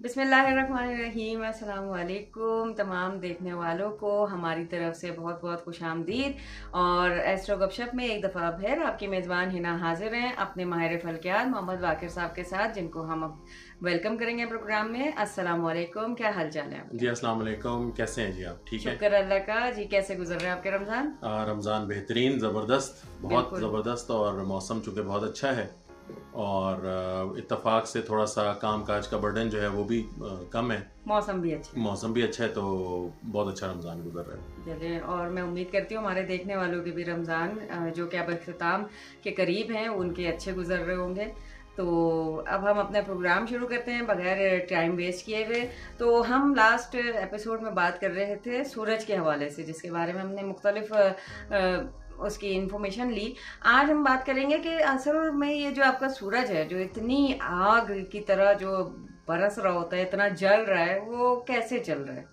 बिस्मिल्लाहिर्रहमानिर्रहीम। अस्सलाम वालेकुम तमाम देखने वालों को हमारी तरफ से बहुत बहुत खुशामदीद। और एस्ट्रो गपशप में एक दफ़ा फिर आपकी मेज़बान हिना हाजिर हैं अपने माहिर फल्कियात मोहम्मद वाकिर साहब के साथ, जिनको हम अब वेलकम करेंगे प्रोग्राम में। अस्सलाम वालेकुम, क्या हाल चाल है आपके? जी अस्सलाम वालेकुम, कैसे हैं जी आप? ठीक है। शुक्र अल्लाह का जी। कैसे गुजर रहे हैं आपके रमज़ान? रमज़ान बेहतरीन, ज़बरदस्त, बहुत बिल्कुल। ज़बरदस्त। और मौसम चूँकि बहुत अच्छा है और इत्तेफाक से थोड़ा सा काम काज का बर्डन जो है वो भी कम है। मौसम भी अच्छा है। मौसम भी अच्छा है तो बहुत अच्छा रमज़ान गुजर रहा है। चलिए, और मैं उम्मीद करती हूँ हमारे देखने वालों के भी रमज़ान जो कि अब अख्ताम के करीब हैं उनके अच्छे गुजर रहे होंगे। तो अब हम अपना प्रोग्राम शुरू करते हैं बगैर टाइम वेस्ट किए हुए। तो हम लास्ट एपिसोड में बात कर रहे थे सूरज के हवाले से, जिसके बारे में हमने मुख्तलिफ उसकी इंफॉर्मेशन ली। आज हम बात करेंगे कि असल में ये जो आपका सूरज है, जो इतनी आग की तरह जो बरस रहा होता है, इतना जल रहा है, वो कैसे चल रहा है?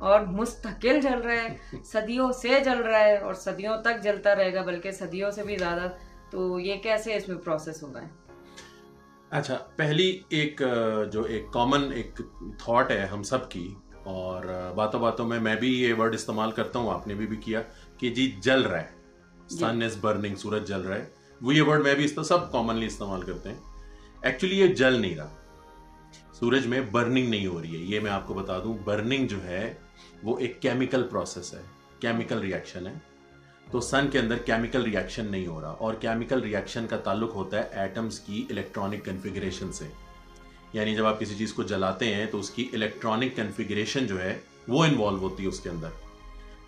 और मुस्तकिल जल रहा है, सदियों से जल रहा है और सदियों तक जलता रहेगा, बल्कि सदियों से भी ज़्यादा। तो ये कैसे इसमें प्रोसेस हो रहा है? अच्छा, पहली जो एक कॉमन एक थॉट है हम सब की, और बातों बातों में मैं भी ये वर्ड इस्तेमाल करता हूँ, आपने भी किया कि जी जल रहा है, सन इज बर्निंग, सूरज जल रहा है। वो ये वर्ड मैं भी सब कॉमनली इस्तेमाल करते हैं। एक्चुअली ये जल नहीं रहा, सूरज में बर्निंग नहीं हो रही है। ये मैं आपको बता दूं, बर्निंग जो है वो एक केमिकल प्रोसेस है, केमिकल रिएक्शन है। तो सन के अंदर केमिकल रिएक्शन नहीं हो रहा, और केमिकल रिएक्शन का ताल्लुक होता है एटम्स की इलेक्ट्रॉनिक कन्फिगरेशन से। यानी जब आप किसी चीज को जलाते हैं तो उसकी इलेक्ट्रॉनिक कन्फिगरेशन जो है वो इन्वॉल्व होती है उसके अंदर।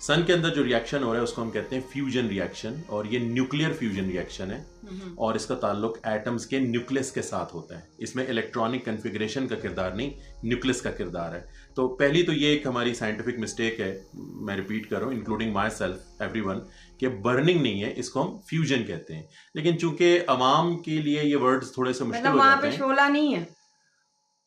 सन के अंदर जो रिएक्शन हो रहा है उसको हम कहते हैं फ्यूजन रिएक्शन, और ये न्यूक्लियर फ्यूजन रिएक्शन है। और इसका ताल्लुक एटम्स के न्यूक्लियस के साथ होता है। इसमें इलेक्ट्रॉनिक कन्फिगरेशन का किरदार नहीं, न्यूक्लियस का किरदार है। तो पहली तो ये एक हमारी साइंटिफिक मिस्टेक है, मैं रिपीट कर रहा हूँ, इंक्लूडिंग माई सेल्फ, एवरीवन, कि बर्निंग नहीं है, इसको हम फ्यूजन कहते हैं। लेकिन चूंकि अवाम के लिए ये वर्ड्स थोड़े से मुश्किल हो वहां जाते पे हैं। शोला नहीं है,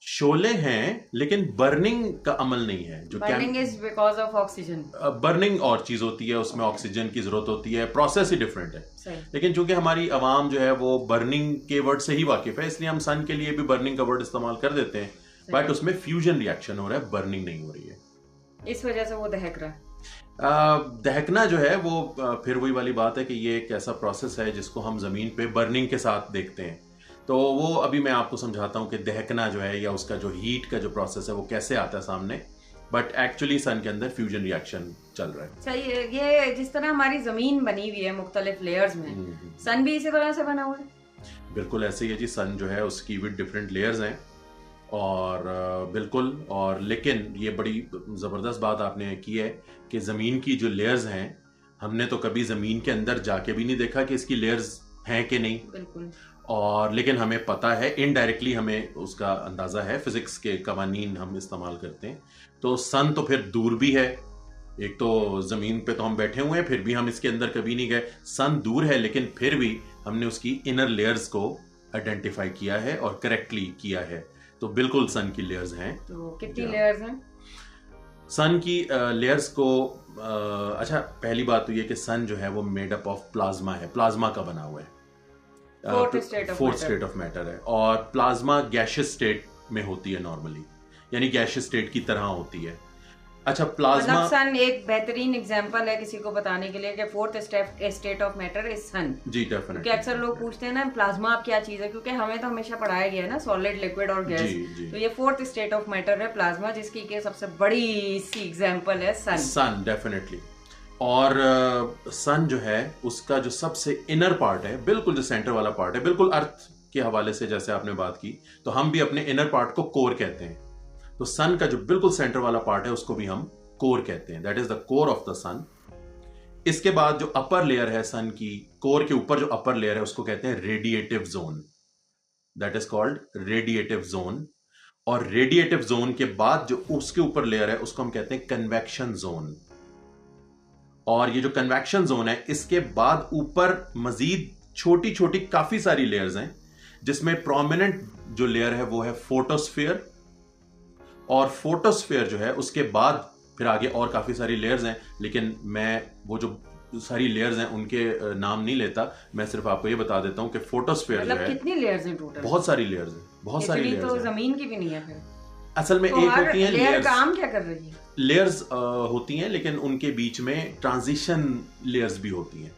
शोले हैं, लेकिन बर्निंग का अमल नहीं है। जो burning is because of oxygen. Burning और चीज होती है, उसमें ऑक्सीजन की जरूरत होती है, प्रोसेस ही डिफरेंट है। सही। लेकिन चूंकि हमारी आवाम जो है वो बर्निंग के वर्ड से ही वाकिफ है, इसलिए हम सन के लिए भी बर्निंग का वर्ड इस्तेमाल कर देते हैं। बट उसमें फ्यूजन रिएक्शन हो रहा है, बर्निंग नहीं हो रही है। इस वजह से वो दहक रहा है। दहकना जो है वो फिर वही वाली बात है कि ये एक ऐसा प्रोसेस है जिसको हम जमीन पे बर्निंग के साथ देखते हैं। तो वो अभी मैं आपको समझाता हूँ कि दहकना जो है या उसका जो हीट का जो प्रोसेस है वो कैसे आता है सामने। बट एक्चुअली सन के अंदर फ्यूजन रिएक्शन चल रहा है। सही है। ये जिस तरह हमारी जमीन बनी हुई है मुख्तलिफ लेयर्स में, सन भी इसी तरह से बना हुआ है। बिल्कुल ऐसे ही है जी। सन जो है उसकी भी डिफरेंट लेयर्स हैं, और बिल्कुल। और लेकिन ये बड़ी ज़बरदस्त बात आपने की है कि ज़मीन की जो लेयर्स हैं, हमने तो कभी ज़मीन के अंदर जाके भी नहीं देखा कि इसकी लेयर्स हैं कि नहीं। बिल्कुल। और लेकिन हमें पता है, इनडायरेक्टली हमें उसका अंदाज़ा है, फिजिक्स के कवानीन हम इस्तेमाल करते हैं। तो सन तो फिर दूर भी है, एक तो ज़मीन पे तो हम बैठे हुए हैं, फिर भी हम इसके अंदर कभी नहीं गए। सन दूर है, लेकिन फिर भी हमने उसकी इनर लेयर्स को आइडेंटिफाई किया है और करेक्टली किया है। तो बिल्कुल सन की लेयर्स हैं। तो कितनी लेयर्स हैं सन की लेयर्स को? अच्छा, पहली बात तो ये कि सन जो है वो मेड अप ऑफ प्लाज्मा है, प्लाज्मा का बना हुआ है। फोर्थ स्टेट ऑफ मैटर है, और प्लाज्मा गैशियस स्टेट में होती है नॉर्मली, यानी गैशियस स्टेट की तरह होती है। अच्छा, प्लाज्मा, मतलब सन एक बेहतरीन एग्जांपल है किसी को बताने के लिए कि fourth state of matter is sun. जी डेफिनेटली। क्योंकि अक्सर लोग पूछते हैं ना प्लाज्मा आप क्या चीज है, क्योंकि हमें तो हमेशा पढ़ाया गया है ना सॉलिड, लिक्विड और गैस। तो ये फोर्थ स्टेट ऑफ मैटर है प्लाज्मा, जिसकी के सबसे बड़ी सी एग्जांपल है सन। सन डेफिनेटली। और सन जो है उसका जो सबसे इनर पार्ट है, बिल्कुल जो सेंटर वाला पार्ट है, बिल्कुल अर्थ के हवाले से जैसे आपने बात की, तो हम भी अपने इनर पार्ट को कोर कहते हैं। तो सन का जो बिल्कुल सेंटर वाला पार्ट है उसको भी हम कोर कहते हैं, that is the core of the sun. इसके बाद जो अपर लेयर है सन की, कोर के ऊपर जो अपर लेयर है उसको कहते हैं radiative zone, that is called radiative zone. और रेडिएटिव जोन के बाद जो उसके ऊपर लेयर है उसको हम कहते हैं कन्वेक्शन जोन। और ये जो कन्वेक्शन जोन है, इसके बाद ऊपर मजीद छोटी छोटी काफी सारी लेयर्स हैं, जिसमें प्रोमिनेंट जो लेयर है वो है फोटोस्फीयर। और फोटोस्फीयर जो है उसके बाद फिर आगे और काफी सारी लेयर्स हैं, लेकिन मैं वो जो सारी लेयर्स हैं उनके नाम नहीं लेता। मैं सिर्फ आपको ये बता देता हूं कि फोटोस्फीयर जो है, कितनी लेयर्स हैं टोटल? बहुत सारी लेयर्स हैं, बहुत सारी लेयर्स तो हैं। जमीन की भी नहीं है फिर? असल में तो एक हर होती हैं लेयर लेयर्स। काम क्या कर रही है? लेयर्स होती हैं, लेकिन उनके बीच में ट्रांजिशन लेयर्स भी होती हैं।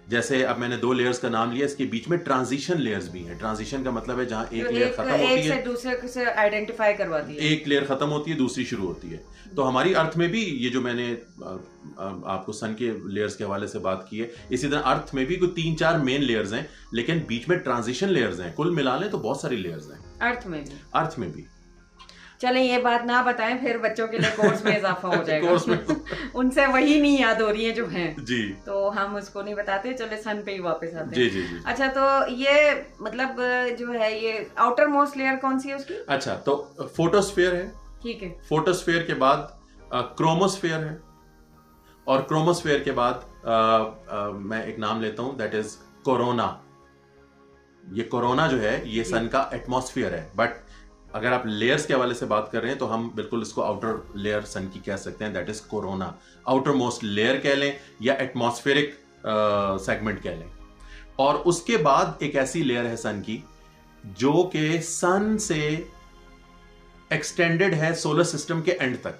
जैसे अब मैंने 2 लेयर्स का नाम लिया, इसके बीच में ट्रांजिशन लेयर्स भी हैं। ट्रांजिशन का मतलब है जहां तो एक लेयर खत्म होती एक से है, दूसरे से आइडेंटिफाई करवाती है। एक लेयर खत्म होती है, दूसरी शुरू होती है। तो हमारी अर्थ में भी ये जो मैंने आपको सन के लेयर्स के हवाले से बात की है, इसी तरह अर्थ में भी कोई 3-4 मेन लेयर्स हैं, लेकिन बीच में ट्रांजिशन लेयर्स हैं। कुल मिला लें तो बहुत सारी लेयर्स हैं अर्थ में भी। अर्थ में भी। चलें ये बात ना बताएं, फिर बच्चों के लिए कोर्स में इजाफा हो जाएगा। कोर्स में उनसे वही नहीं याद हो रही है जो हैं। जी, तो हम उसको नहीं बताते, चले सन पे ही वापस आते हैं। जी जी जी। अच्छा, तो ये मतलब जो है ये आउटर मोस्ट लेयर कौन सी है उसकी? अच्छा, तो फोटोस्फीयर है, ठीक है। फोटोस्फीयर के बाद क्रोमोस्फीयर है, और क्रोमोस्फीयर के बाद मैं एक नाम लेता हूं, दैट इज कोरोना। ये कोरोना जो है ये सन का एटमॉस्फेयर है, बट अगर आप लेयर्स के हवाले से बात कर रहे हैं तो हम बिल्कुल इसको आउटर लेयर सन की कह सकते हैं, that is corona. Outer most layer कह लें या एटमॉस्फेरिक सेगमेंट कह लें। और उसके बाद एक ऐसी लेयर है सन की जो कि सन से एक्सटेंडेड है सोलर सिस्टम के एंड तक,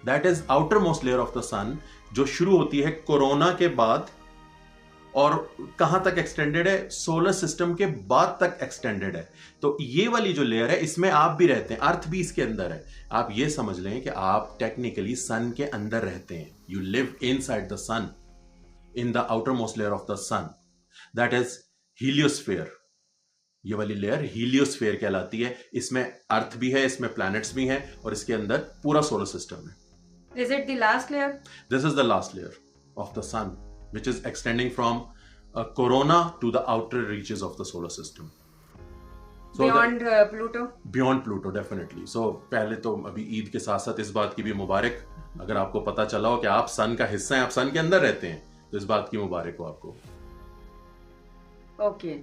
that is outer most layer of the sun, जो शुरू होती है कोरोना के बाद और कहां तक एक्सटेंडेड है, सोलर सिस्टम के बाद तक एक्सटेंडेड है। तो ये वाली जो लेयर है इसमें आप भी रहते हैं, अर्थ भी इसके अंदर है। आप ये समझ लें कि आप टेक्निकली सन के अंदर रहते हैं, you live inside the sun, in the outer most layer of the sun, that is heliosphere. ये वाली लेयर हीलियोस्फीयर कहलाती है। इसमें अर्थ भी है, इसमें प्लैनेट्स भी हैं, और इसके अंदर पूरा सोलर सिस्टम है। Is it the last layer? This is the last layer of the sun, which is extending from corona to the outer reaches of the solar system. Beyond Pluto? Beyond Pluto, definitely. So पहले तो अभी ईद के साथ साथ इस बात की भी मुबारक, अगर आपको पता चला हो कि आप सन का हिस्सा हैं, आप सन के अंदर रहते हैं, तो इस बात की मुबारक हो आपको। ओके,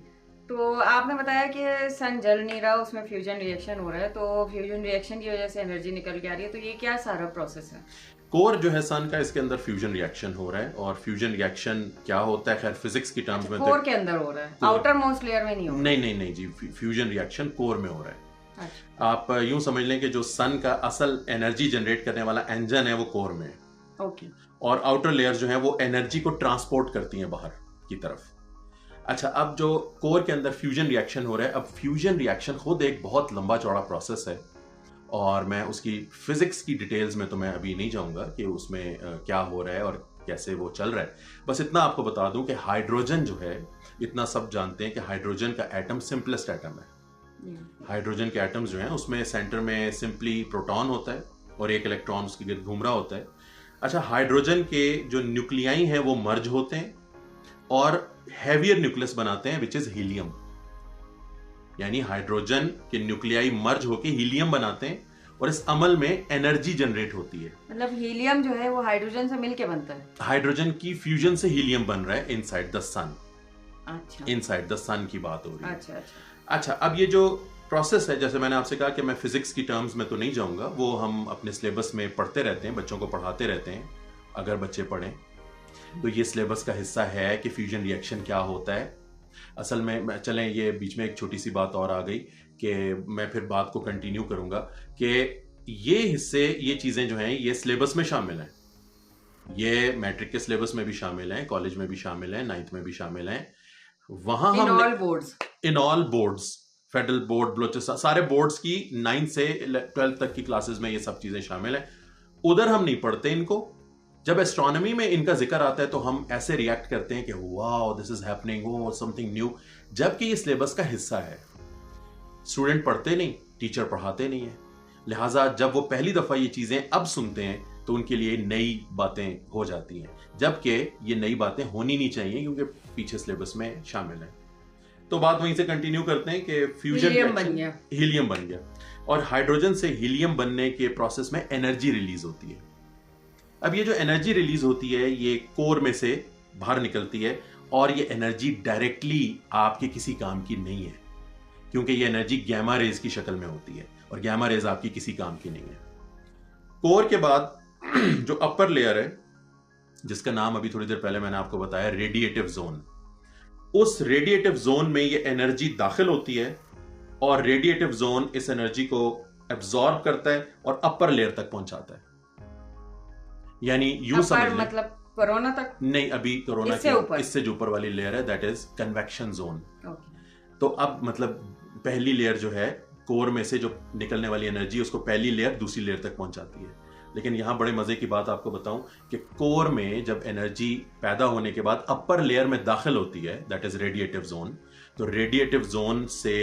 तो आपने बताया कि सन जल नहीं रहा, उसमें फ्यूजन रिएक्शन हो रहा है, तो फ्यूजन रिएक्शन की वजह से एनर्जी निकल के आ रही है, तो ये क्या सारा प्रोसेस है? कोर जो है सन का, इसके अंदर फ्यूजन रिएक्शन हो रहा है। और फ्यूजन रिएक्शन क्या होता है, खैर फिजिक्स की टर्म्स में कोर के अंदर हो रहा है, आउटर मोस्ट लेयर में नहीं हो रहा? नहीं जी, फ्यूजन रिएक्शन कोर में हो रहा है। अच्छा। आप यूं समझ लें कि जो सन का असल एनर्जी जनरेट करने वाला इंजन है वो कोर में है। ओके। और आउटर लेयर जो है वो एनर्जी को ट्रांसपोर्ट करती हैं बाहर की तरफ। अच्छा, अब जो कोर के अंदर फ्यूजन रिएक्शन हो रहा है, अब फ्यूजन रिएक्शन खुद एक बहुत लंबा चौड़ा प्रोसेस है, और मैं उसकी फिजिक्स की डिटेल्स में तो मैं अभी नहीं जाऊंगा कि उसमें क्या हो रहा है और कैसे वो चल रहा है। बस इतना आपको बता दूं कि हाइड्रोजन जो है, इतना सब जानते हैं कि हाइड्रोजन का एटम सिंपलेस्ट एटम है। हाइड्रोजन के एटम्स जो हैं उसमें सेंटर में सिंपली प्रोटॉन होता है और एक इलेक्ट्रॉन उसके गिर्द घूम रहा होता है। अच्छा, हाइड्रोजन के जो न्यूक्लियाई हैं वो मर्ज होते हैं और हैवियर न्यूक्लियस बनाते हैं, विच इज हीलियम। यानी हाइड्रोजन के न्यूक्लियाई मर्ज होकर हीलियम बनाते हैं, और इस अमल में एनर्जी जनरेट होती है। मतलब हीलियम जो है वो हाइड्रोजन से मिलके बनता है? हाइड्रोजन की फ्यूजन से हीलियम बन रहा है इनसाइड द सन। अच्छा, इनसाइड द सन की बात हो रही है। अच्छा। अब ये जो प्रोसेस है, जैसे मैंने आपसे कहा कि मैं फिजिक्स की टर्म्स में तो नहीं जाऊंगा, वो हम अपने सिलेबस में पढ़ते रहते हैं, बच्चों को पढ़ाते रहते हैं, अगर बच्चे पढ़ें तो ये सिलेबस का हिस्सा है कि फ्यूजन रिएक्शन क्या होता है। असल में चलें, ये बीच में एक छोटी सी बात और आ गई कि मैं फिर बात को कंटिन्यू करूंगा कि ये हिस्से, ये चीजें जो हैं ये सिलेबस में शामिल हैं। ये मैट्रिक के सिलेबस में भी शामिल हैं, कॉलेज में भी शामिल हैं, 9th में भी शामिल हैं। वहां हम in all boards, federal board, Balochistan, सारे बोर्ड्स की 9th से 12th तक की क्लासेस में ये सब चीजें शामिल हैं। उधर हम नहीं पढ़ते इनको। जब एस्ट्रोनॉमी में इनका जिक्र आता है तो हम ऐसे रिएक्ट करते हैं कि wow this is happening, oh something new, जबकि ये सिलेबस का हिस्सा है। स्टूडेंट पढ़ते नहीं, टीचर पढ़ाते नहीं है, लिहाजा जब वो पहली दफा ये चीजें अब सुनते हैं तो उनके लिए नई बातें हो जाती हैं, जबकि ये नई बातें होनी नहीं चाहिए क्योंकि पीछे सिलेबस में शामिल है। तो बात वहीं से कंटिन्यू करते हैं कि फ्यूजन हीलियम बन गया, और हाइड्रोजन से हीलियम बनने के प्रोसेस में एनर्जी रिलीज होती है। अब ये जो एनर्जी रिलीज होती है ये कोर में से बाहर निकलती है, और ये एनर्जी डायरेक्टली आपके किसी काम की नहीं है, क्योंकि ये एनर्जी गैमा रेज की शक्ल में होती है, और गैमा रेज आपकी किसी काम की नहीं है। कोर के बाद जो अपर लेयर है, जिसका नाम अभी थोड़ी देर पहले मैंने आपको बताया, रेडिएटिव जोन, उस रेडिएटिव जोन में ये एनर्जी दाखिल होती है, और रेडिएटिव जोन इस एनर्जी को एब्जॉर्ब करता है और अपर लेयर तक पहुंचाता है। यानी यूं समझ लें, मतलब कोरोना तक नहीं, अभी कोरोना इससे जो ऊपर वाली लेयर है दैट इज कन्वेक्शन जोन। तो अब मतलब पहली लेयर जो है कोर में से जो निकलने वाली एनर्जी उसको पहली लेयर दूसरी लेयर तक पहुंचाती है। लेकिन यहां बड़े मजे की बात आपको बताऊं कि कोर में जब एनर्जी पैदा होने के बाद अपर लेयर में दाखिल होती है दैट इज रेडिएटिव जोन, तो रेडिएटिव जोन से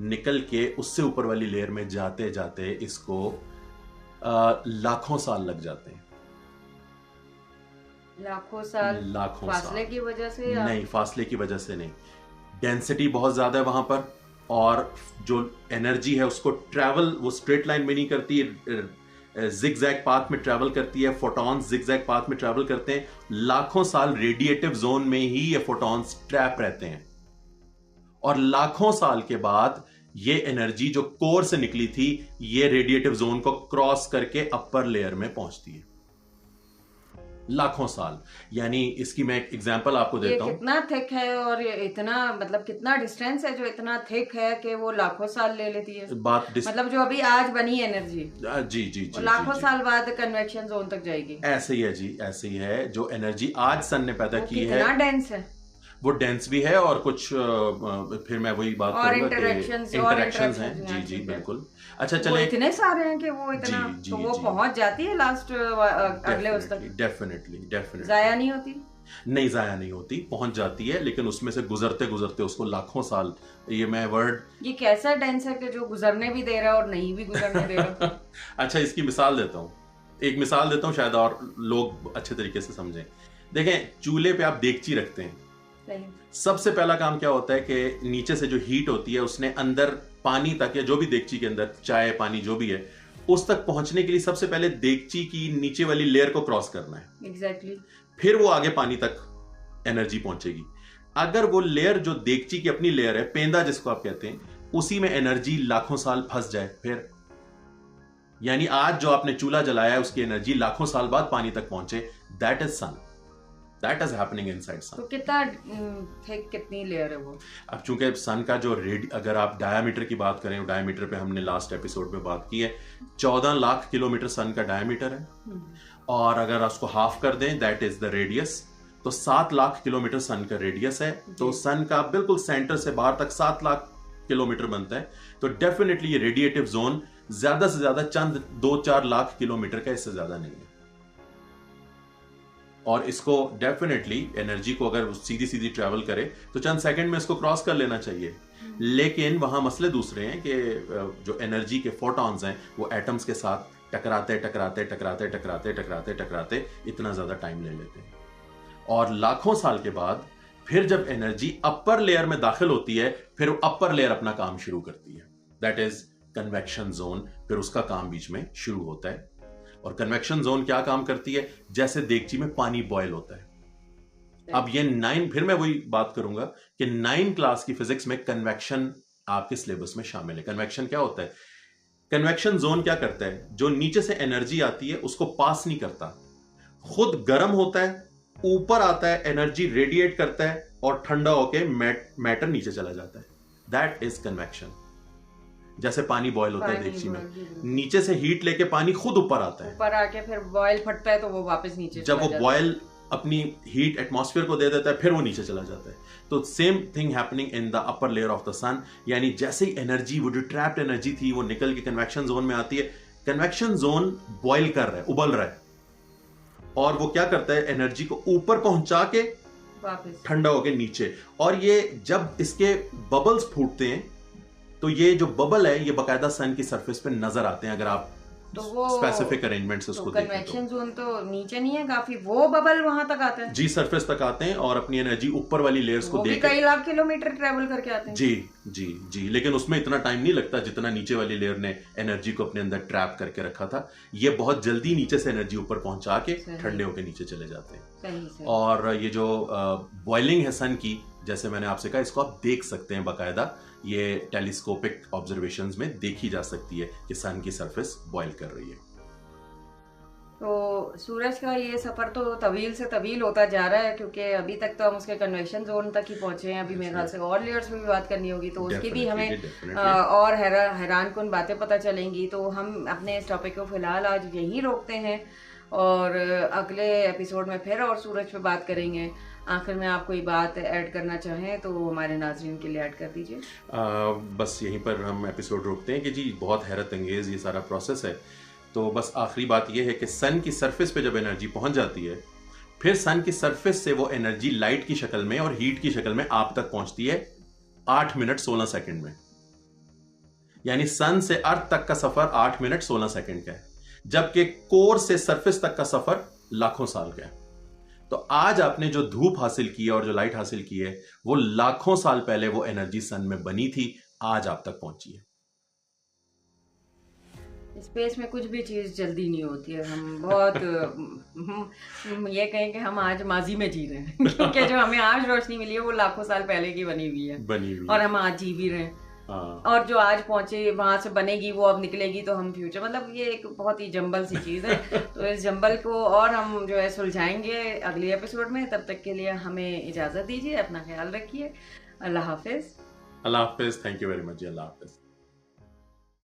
निकल के उससे ऊपर वाली लेयर में जाते जाते इसको लाखों साल लग जाते हैं। लाखों साल फासले की वजह से? नहीं, फासले की वजह से नहीं, डेंसिटी बहुत ज्यादा है वहां पर, और जो एनर्जी है उसको ट्रैवल वो स्ट्रेट लाइन में नहीं करती, जिगजैग पाथ में ट्रैवल करती है। फोटॉन्स जिगजैग पाथ में ट्रैवल करते हैं। लाखों साल रेडिएटिव जोन में ही ये फोटॉन्स ट्रैप रहते हैं, और लाखों साल के बाद ये एनर्जी जो कोर से निकली थी ये रेडिएटिव जोन को क्रॉस करके अपर लेयर में पहुंचती है। लाखों साल, यानी इसकी मैं एक एग्जांपल आपको देता हूं। कितना थिक है और इतना मतलब कितना डिस्टेंस है जो इतना थिक है कि वो लाखों साल ले लेती है। मतलब जो अभी आज बनी एनर्जी जी जी जी लाखों साल बाद कन्वेक्शन जोन तक जाएगी। ऐसे ही है जी, ऐसे ही है। जो एनर्जी आज सन ने पैदा की है, कितना डेंस है, वो डेंस भी है, और कुछ फिर मैं वही बात करूंगा कि इंटरेक्शंस हैं। जी जी बिल्कुल। अच्छा चले, इतने सारे हैं कि वो इतना तो वो पहुंच जाती है लास्ट अगले उस तक। डेफिनेटली जाया नहीं होती, नहीं जाया नहीं होती, पहुंच जाती है, लेकिन उसमें से गुजरते गुजरते उसको लाखों साल, ये मैं वर्ड, ये कैसा डेंस है कि जो गुजरने भी दे रहा है और नहीं भी गुजरने दे रहा। अच्छा, इसकी मिसाल देता हूँ, एक मिसाल देता हूँ शायद और लोग अच्छे तरीके से समझें। देखें, चूल्हे पे आप देगची रखते हैं, सबसे पहला काम क्या होता है कि नीचे से जो हीट होती है उसने अंदर पानी तक, या जो भी देगची के अंदर चाय पानी जो भी है उस तक पहुंचने के लिए सबसे पहले देगची की नीचे वाली लेयर को क्रॉस करना है। एग्जैक्टली। फिर वो आगे पानी तक एनर्जी पहुंचेगी। अगर वो लेयर जो देगची की अपनी लेयर है, पेंदा जिसको आप कहते हैं, उसी में एनर्जी लाखों साल फंस जाए, फिर यानी आज जो आपने चूल्हा जलाया है उसकी एनर्जी लाखों साल बाद पानी तक पहुंचे, that is sun, that is happening inside sun. तो कितना थिक, कितनी लेयर है वो? अब चूंकि सन का जो अगर आप डायमीटर की बात करें, डायमीटर पे हमने लास्ट एपिसोड में बात की है, 14 लाख किलोमीटर सन का डायमीटर है, और अगर उसको हाफ कर दें दैट इज द रेडियस, तो 7 लाख किलोमीटर सन का रेडियस है। तो सन का बिल्कुल सेंटर से बाहर तक 7 लाख किलोमीटर बनता है। तो डेफिनेटली ये रेडिएटिव जोन ज्यादा से ज्यादा चंद 2-4 लाख किलोमीटर का, इससे ज्यादा नहीं है। और इसको डेफिनेटली एनर्जी को अगर सीधी सीधी ट्रैवल करे तो चंद सेकंड में इसको क्रॉस कर लेना चाहिए। लेकिन वहां मसले दूसरे हैं कि जो एनर्जी के फोटॉन्स हैं वो एटम्स के साथ टकराते टकराते टकराते टकराते टकराते टकराते इतना ज्यादा टाइम ले लेते हैं, और लाखों साल के बाद फिर जब एनर्जी अपर लेयर में दाखिल होती है, फिर अपर लेयर अपना काम शुरू करती है, दैट इज कन्वेक्शन जोन। फिर उसका काम बीच में शुरू होता है। और कन्वेक्शन जोन क्या काम करती है? जैसे देगची में पानी बॉयल होता है। अब ये 9, फिर मैं वही बात करूंगा कि 9 क्लास की फिजिक्स में कन्वेक्शन आपके सिलेबस में शामिल है। कन्वेक्शन क्या होता है? कन्वेक्शन जोन क्या करता है? जो नीचे से एनर्जी आती है उसको पास नहीं करता, खुद गर्म होता है, ऊपर आता है, एनर्जी रेडिएट करता है, और ठंडा होकर मैटर नीचे चला जाता है। That is convection. जैसे पानी बॉयल होता है देगची में, नीचे से हीट लेके पानी खुद ऊपर आता है, ऊपर आके फिर बॉयल फटता है तो वो वापस नीचे, जब वो बॉयल अपनी हीट एटमॉस्फेयर को दे देता है फिर वो नीचे चला जाता है। तो same thing happening in the upper layer of the sun. यानी जैसे ही एनर्जी, वो जो ट्रैप्ड एनर्जी थी, वो निकल के कन्वेक्शन जोन में आती है। कन्वेक्शन जोन बॉयल कर रहा है, उबल रहा है, और वो क्या करता है? एनर्जी को ऊपर पहुंचा के वापस ठंडा होके नीचे। और ये जब इसके बबल्स फूटते हैं तो ये जो बबल है ये बकायदा सन की सरफेस पे नजर आते हैं, अगर आप तो वो स्पेसिफिक अरेंजमेंट्स उसको देखें। कन्वेक्शन जोन तो नीचे नहीं है काफी, वो बबल वहां तक आते हैं जी, सरफेस तक आते हैं, और अपनी एनर्जी ऊपर वाली लेयर्स को देख कई लाख किलोमीटर ट्रेवल करके आते हैं। जी जी जी। लेकिन उसमें इतना टाइम नहीं लगता जितना नीचे वाली लेयर ने एनर्जी को अपने अंदर ट्रैप करके रखा था। ये बहुत जल्दी नीचे से एनर्जी ऊपर पहुंचा के ठंडे होकर नीचे चले जाते हैं। और ये जो बॉइलिंग है सन की, जैसे मैंने आपसे कहा, इसको आप देख सकते हैं बाकायदा, ये टेलीस्कोपिक ऑब्जर्वेशंस में देखी जा सकती है कि सन की सरफेस बॉयल कर रही है। तो सूरज का ये सफ़र तो तवील से तवील होता जा रहा है, क्योंकि अभी तक तो हम उसके कन्वेक्शन जोन तक ही पहुंचे हैं। अभी मेरे ख्याल से और लेयर्स में भी बात करनी होगी, तो उसकी भी हमें और हैरान कुन बातें पता चलेंगी। तो हम अपने इस टॉपिक को फिलहाल आज यहीं रोकते हैं और अगले एपिसोड में फिर और सूरज पे बात करेंगे। आखिर में आप कोई बात ऐड करना चाहें तो हमारे नाज़रीन के लिए ऐड कर दीजिए। बस यहीं पर हम एपिसोड रोकते हैं कि जी बहुत हैरत अंगेज़ ये सारा प्रोसेस है। तो बस आखिरी बात ये है कि सन की सरफेस पे जब एनर्जी पहुंच जाती है, फिर सन की सरफेस से वो एनर्जी लाइट की शक्ल में और हीट की शक्ल में आप तक पहुंचती है 8 मिनट 16 सेकंड में। यानी सन से अर्थ तक का सफर 8 मिनट 16 सेकंड का है, जबकि कोर से सरफेस तक का सफर लाखों साल का है। तो आज आपने जो धूप हासिल की है और जो लाइट हासिल की है, वो लाखों साल पहले वो एनर्जी सन में बनी थी, आज आप तक पहुंची है। स्पेस में कुछ भी चीज़ जल्दी नहीं होती है। हम बहुत ये कहें कि हम आज माजी में जी रहे हैं क्योंकि जो हमें आज रोशनी मिली है वो लाखों साल पहले की बनी हुई है और हम आज जी भी रहे हैं। और जो आज पहुंचे वहां से बनेगी वो अब निकलेगी, तो हम फ्यूचर, मतलब ये एक बहुत ही जंबल सी चीज़ है। तो इस जंबल को और हम जो है सुलझाएंगे अगले एपिसोड में। तब तक के लिए हमें इजाज़त दीजिए, अपना ख्याल रखिए। अल्लाह हाफिज़। अल्लाह हाफिज़। Thank you very much. अल्लाह हाफिज़।